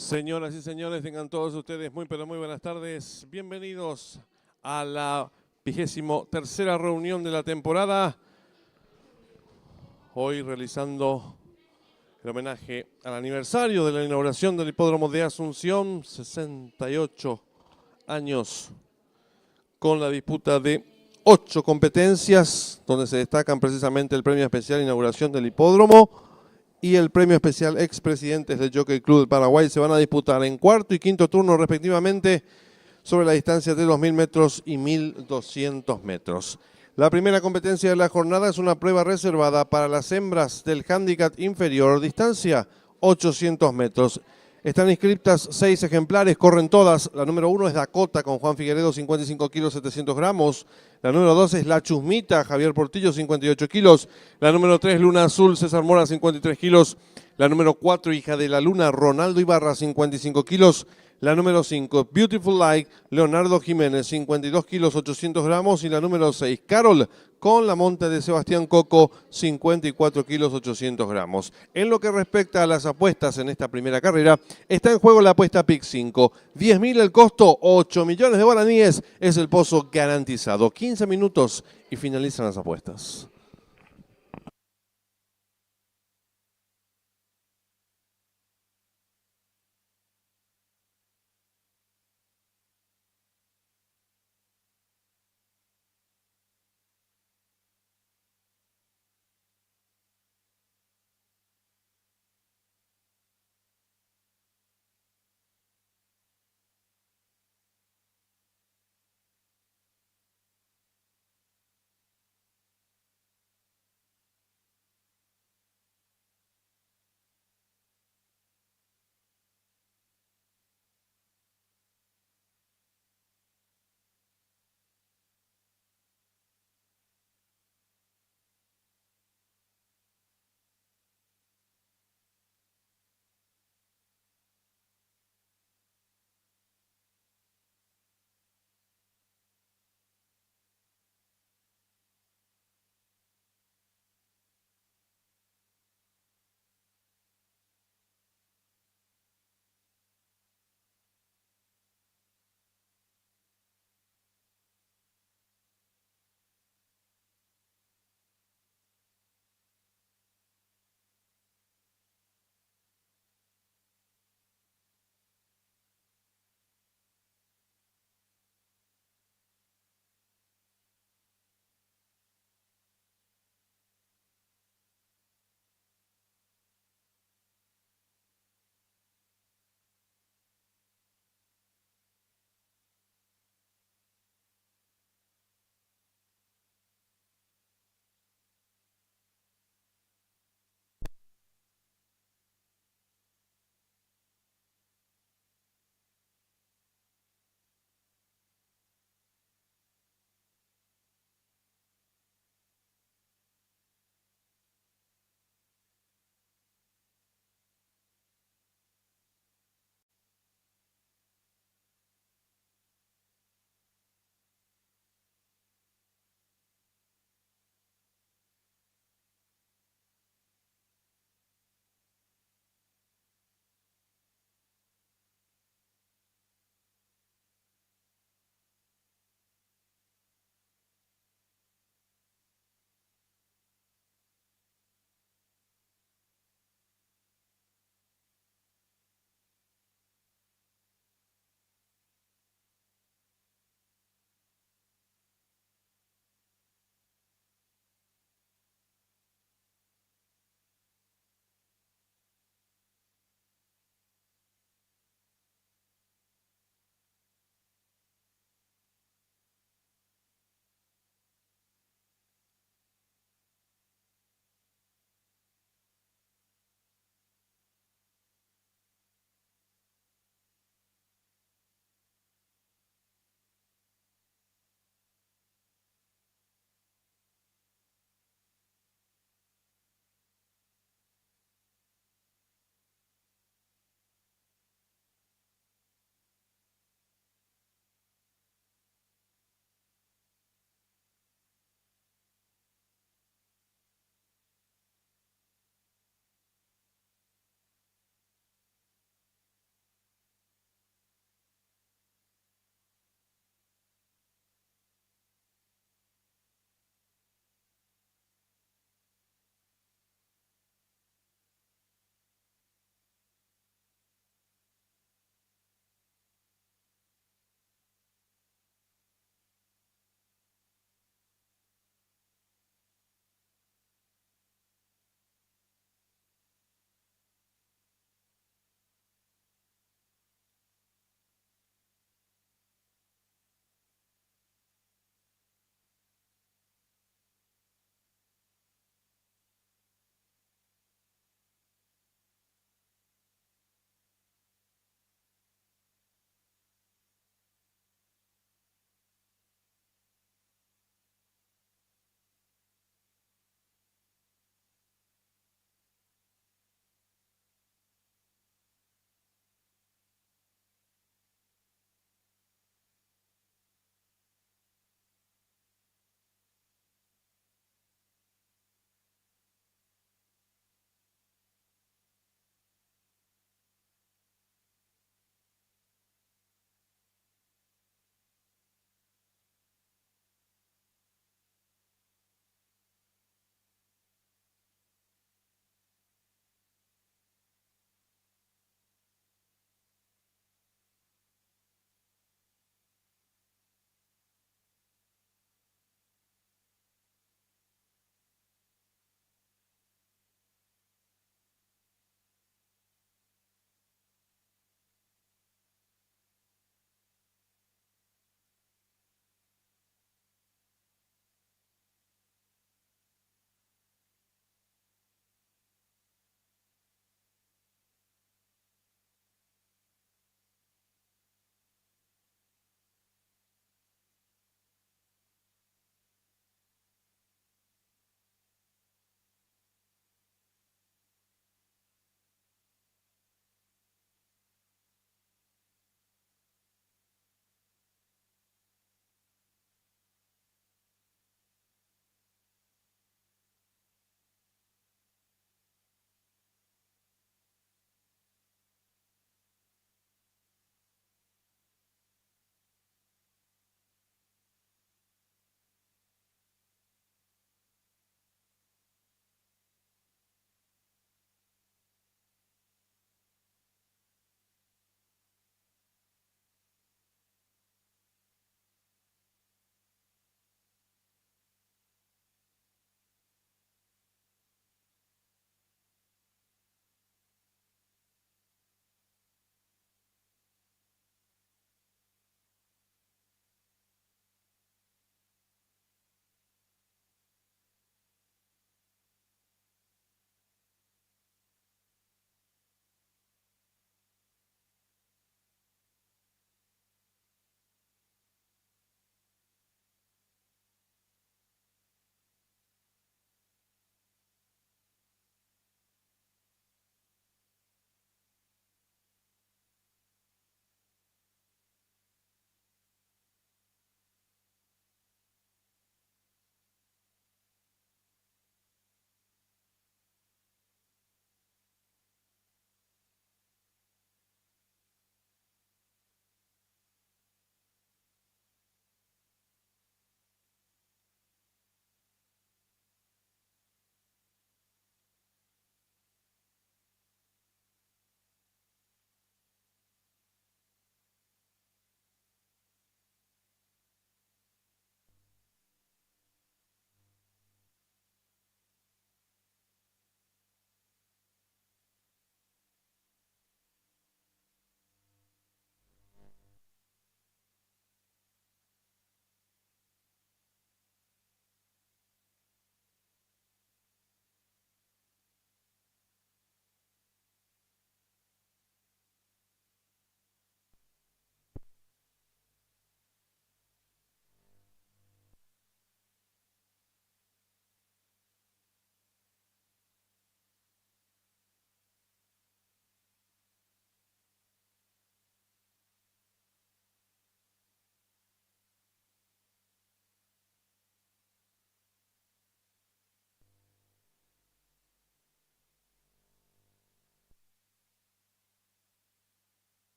Señoras y señores, tengan todos ustedes muy pero muy buenas tardes. Bienvenidos a la 23ª reunión de la temporada. Hoy realizando el homenaje al aniversario de la inauguración del Hipódromo de Asunción, 68 años con la disputa de 8 competencias, donde se destacan precisamente el premio especial inauguración del hipódromo y el premio especial expresidentes del Jockey Club del Paraguay. Se van a disputar en cuarto y quinto turno respectivamente sobre la distancia de 2.000 metros y 1.200 metros. La primera competencia de la jornada es una prueba reservada para las hembras del handicap inferior, distancia 800 metros. Están inscritas 6 ejemplares, corren todas. La número 1 es Dakota con Juan Figueredo, 55 kilos, 700 gramos. La número 2 es La Chusmita, Javier Portillo, 58 kilos. La número 3, Luna Azul, César Mora, 53 kilos. La número 4, Hija de la Luna, Ronaldo Ibarra, 55 kilos. La número 5, Beautiful Light, Leonardo Jiménez, 52 kilos, 800 gramos. Y la número 6, Carol, con la monta de Sebastián Coco, 54 kilos, 800 gramos. En lo que respecta a las apuestas en esta primera carrera, está en juego la apuesta PIC 5. 10.000 el costo, 8 millones de guaraníes es el pozo garantizado. 15 minutos y finalizan las apuestas.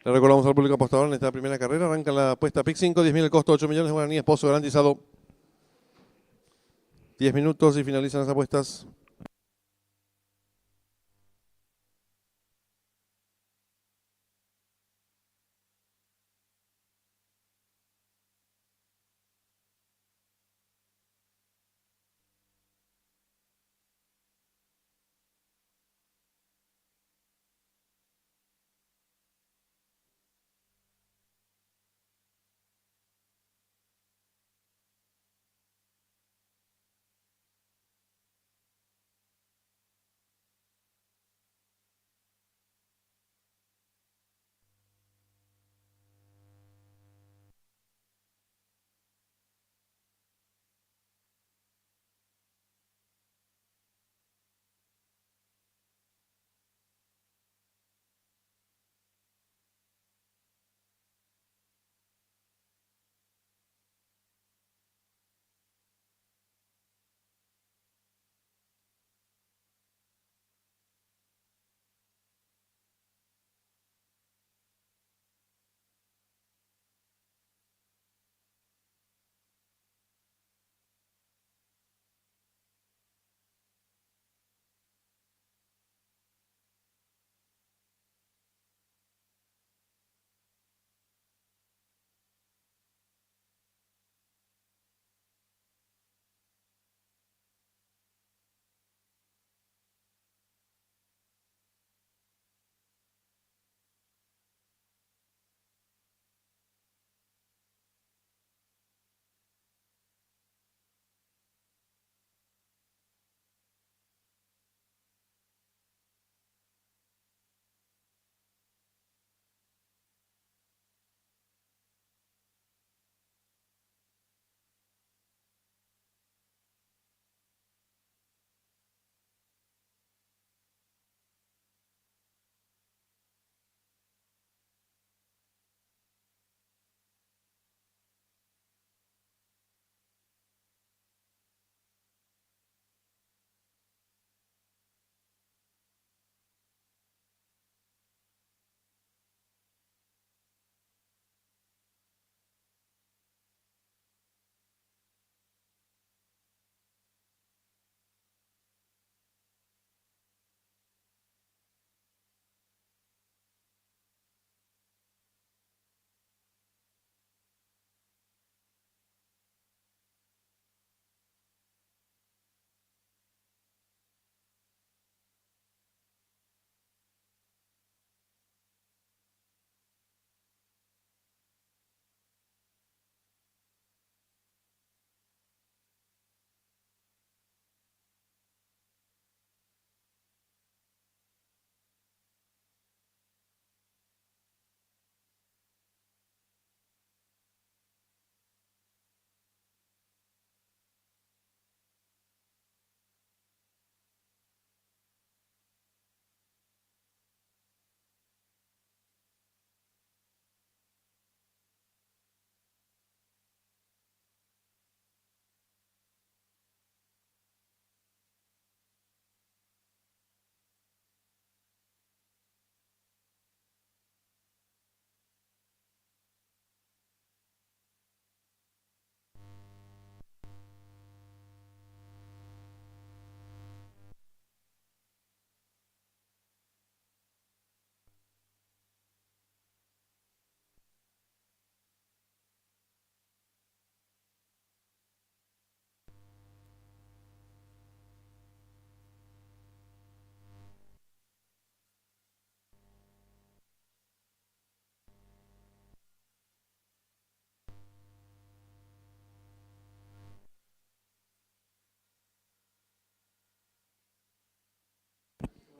Le recordamos al público apostador en esta primera carrera. Arranca la apuesta PIC 5, 10.000 el costo, 8 millones de guaraníes, pozo garantizado. 10 minutos y finalizan las apuestas.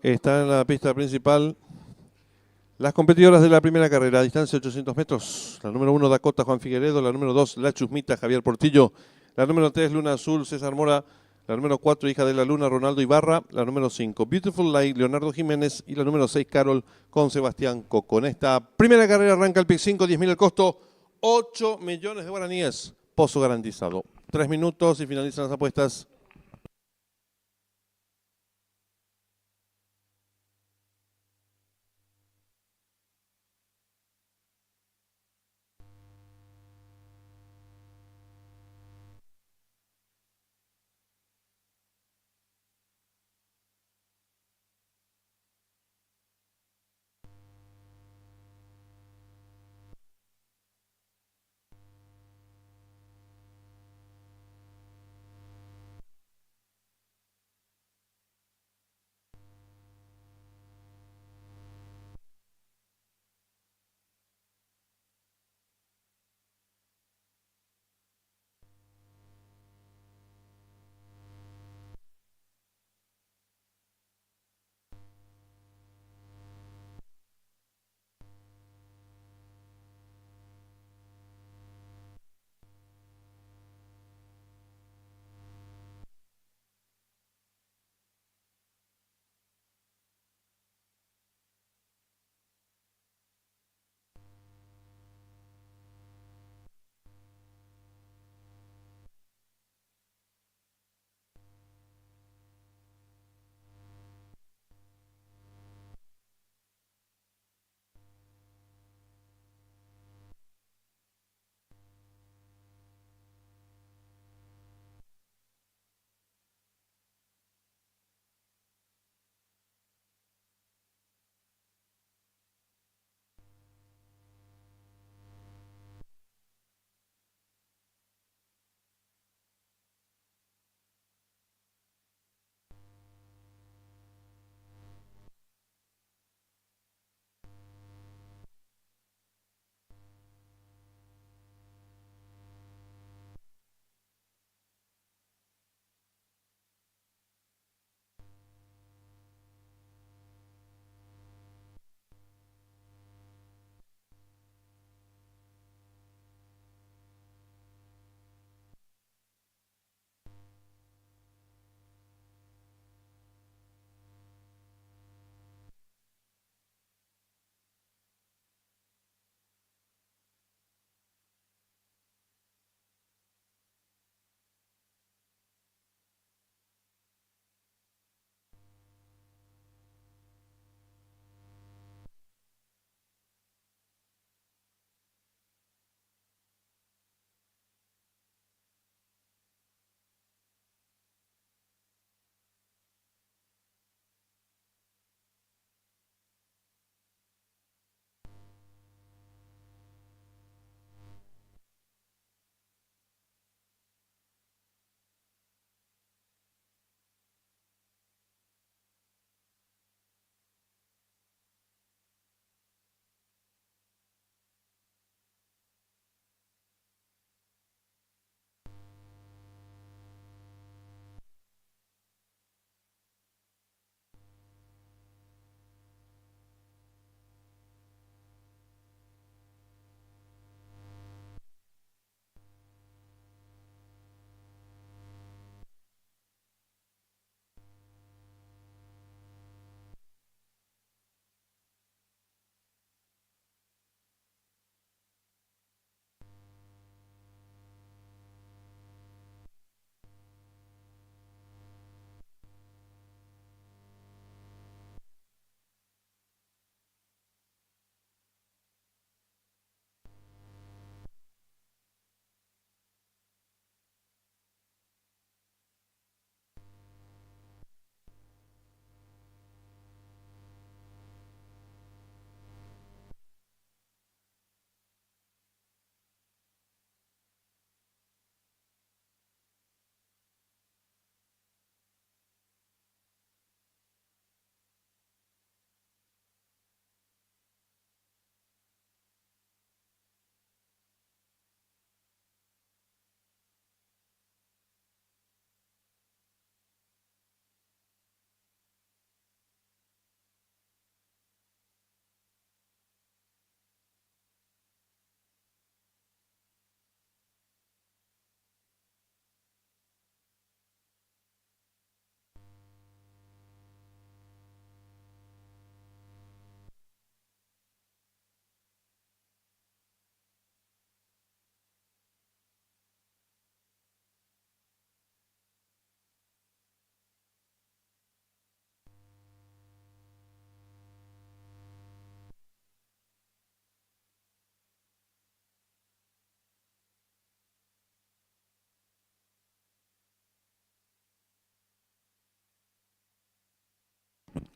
Está en la pista principal las competidoras de la primera carrera, a distancia de 800 metros. La número 1, Dakota, Juan Figueredo. La número 2, La Chusmita, Javier Portillo. La número 3, Luna Azul, César Mora. La número 4, Hija de la Luna, Ronaldo Ibarra. La número 5, Beautiful Light, Leonardo Jiménez. Y la número 6, Carol, con Sebastián Coco. En esta primera carrera arranca el PIC 5, 10.000 el costo, 8 millones de guaraníes, pozo garantizado. 3 minutos y finalizan las apuestas.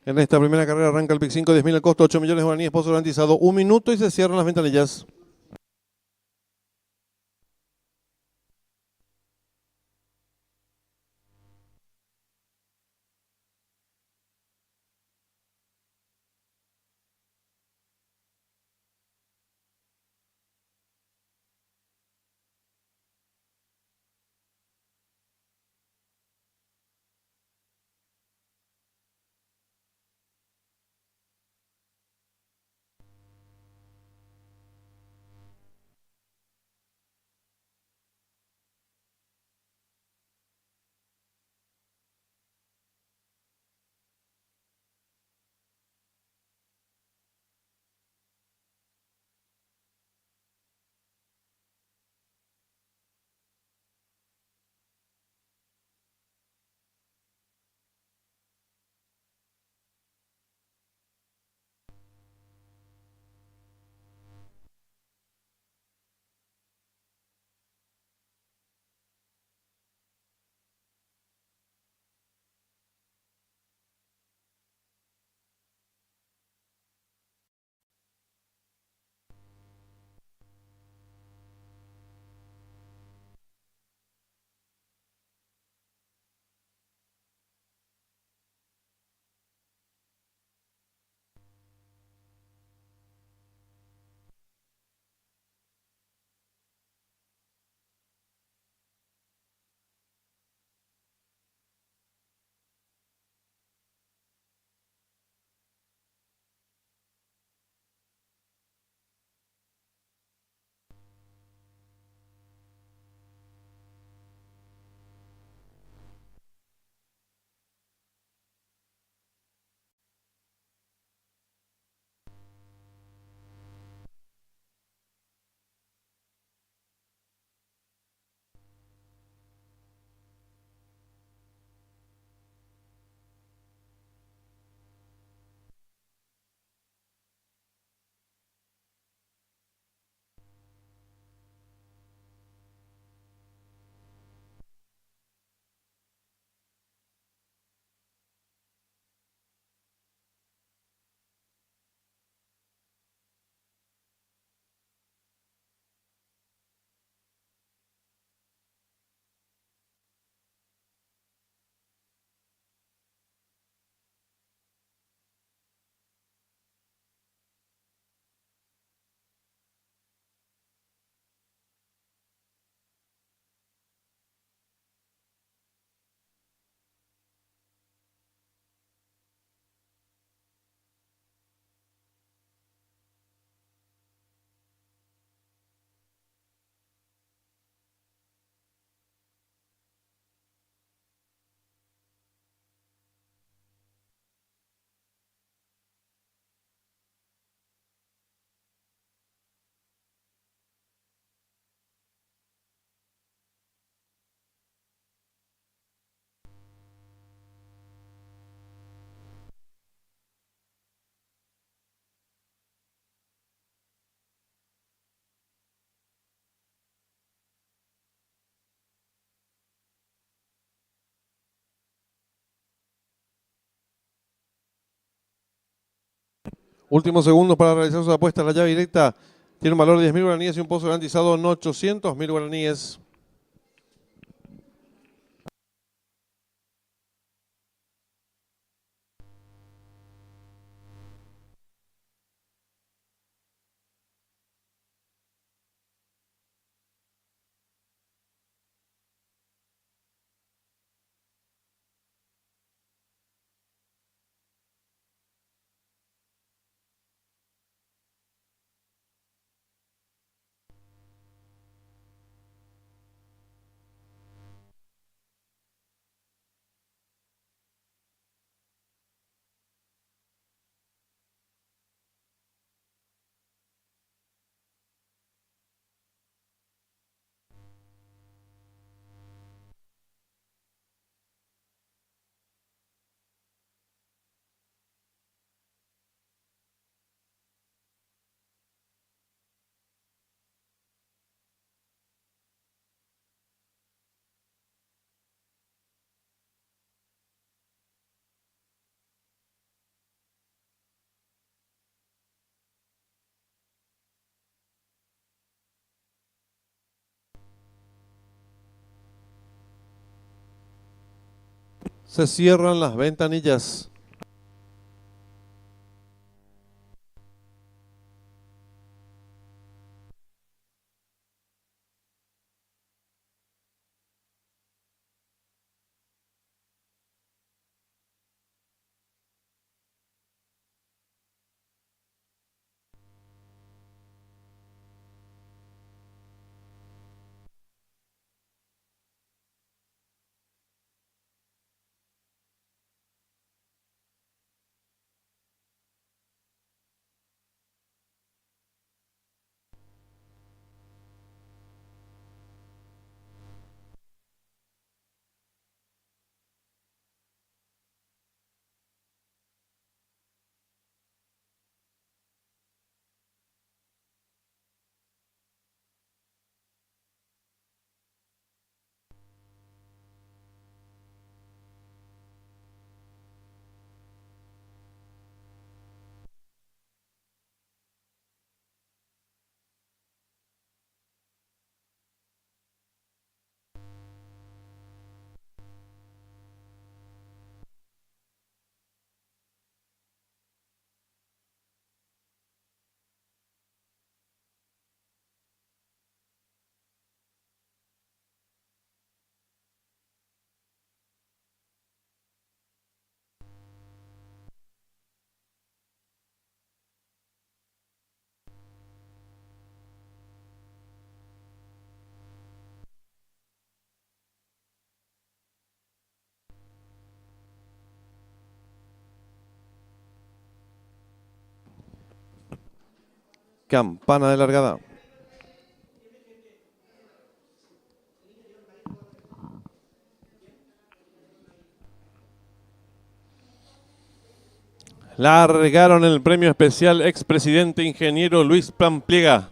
En esta primera carrera arranca el pick 5, 10.000 el costo, 8 millones de guaraníes, pozo garantizado, 1 minuto y se cierran las ventanillas. Últimos segundos para realizar sus apuestas. La llave directa tiene un valor de 10.000 guaraníes y un pozo garantizado en 800.000 guaraníes. Se cierran las ventanillas. Campana de largada. Largaron el premio especial expresidente ingeniero Luis Pampliega.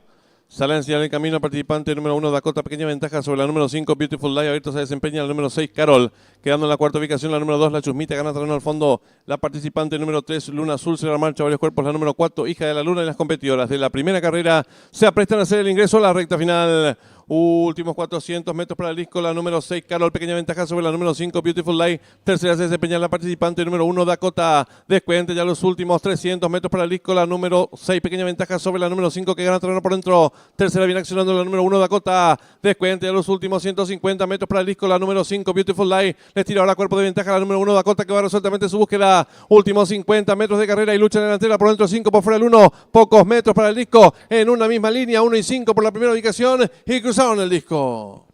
Sale a enseñar el camino al participante número 1, Dakota, pequeña ventaja sobre la número 5, Beautiful Life. Abierto se desempeña la número 6, Carol. Quedando en la cuarta ubicación la número 2, La Chusmita. Gana terreno al fondo la participante número 3, Luna Azul. Se la marcha varios cuerpos la número 4, Hija de la Luna. Y las competidoras de la primera carrera se aprestan a hacer el ingreso a la recta final. Últimos 400 metros para el disco, la número 6, Carol, pequeña ventaja sobre la número 5, Beautiful Light. Tercera se desempeña la participante número 1, Dakota. Descuente ya los últimos 300 metros para el disco, la número 6, pequeña ventaja sobre la número 5, que gana terreno por dentro. Tercera viene accionando la número 1, Dakota. Descuente ya los últimos 150 metros para el disco, la número 5, Beautiful Light. Les tira ahora cuerpo de ventaja la número 1, Dakota, que va resueltamente su búsqueda. Últimos 50 metros de carrera y lucha en delantera por dentro, 5 por fuera el 1. Pocos metros para el disco en una misma línea, 1 y 5 por la primera ubicación y cruzaron el disco.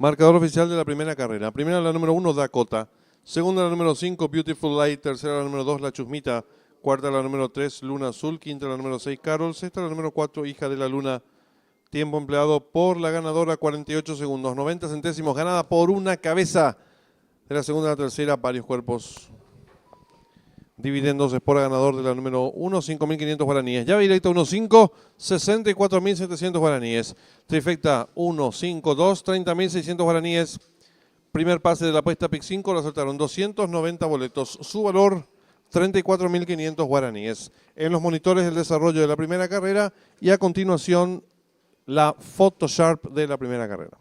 Marcador oficial de la primera carrera. Primera la número 1, Dakota. Segunda la número 5, Beautiful Light. Tercera la número 2, La Chusmita. Cuarta la número 3, Luna Azul. Quinta la número 6, Carol. Sexta la número 4, Hija de la Luna. Tiempo empleado por la ganadora, 48 segundos. 90 centésimos, ganada por una cabeza. De la segunda a la tercera, varios cuerpos. Dividendos Espora ganador de la número 1, 5.500 guaraníes. Llave directa 1-5, 64.700 guaraníes. Trifecta 1-5-2, 30.600 guaraníes. Primer pase de la apuesta PIC 5, lo acertaron 290 boletos. Su valor, 34.500 guaraníes. En los monitores el desarrollo de la primera carrera y a continuación la Photosharp de la primera carrera.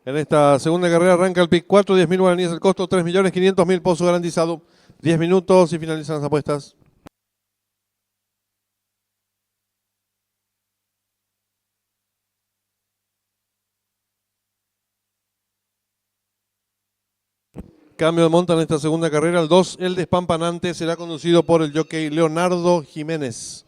En esta segunda carrera arranca el PIC 4, 10.000 guaraníes el costo, 3.500.000 pozo garantizado. 10 minutos y finalizan las apuestas. Cambio de monta en esta segunda carrera. El 2, el despampanante, será conducido por el jockey Leonardo Jiménez.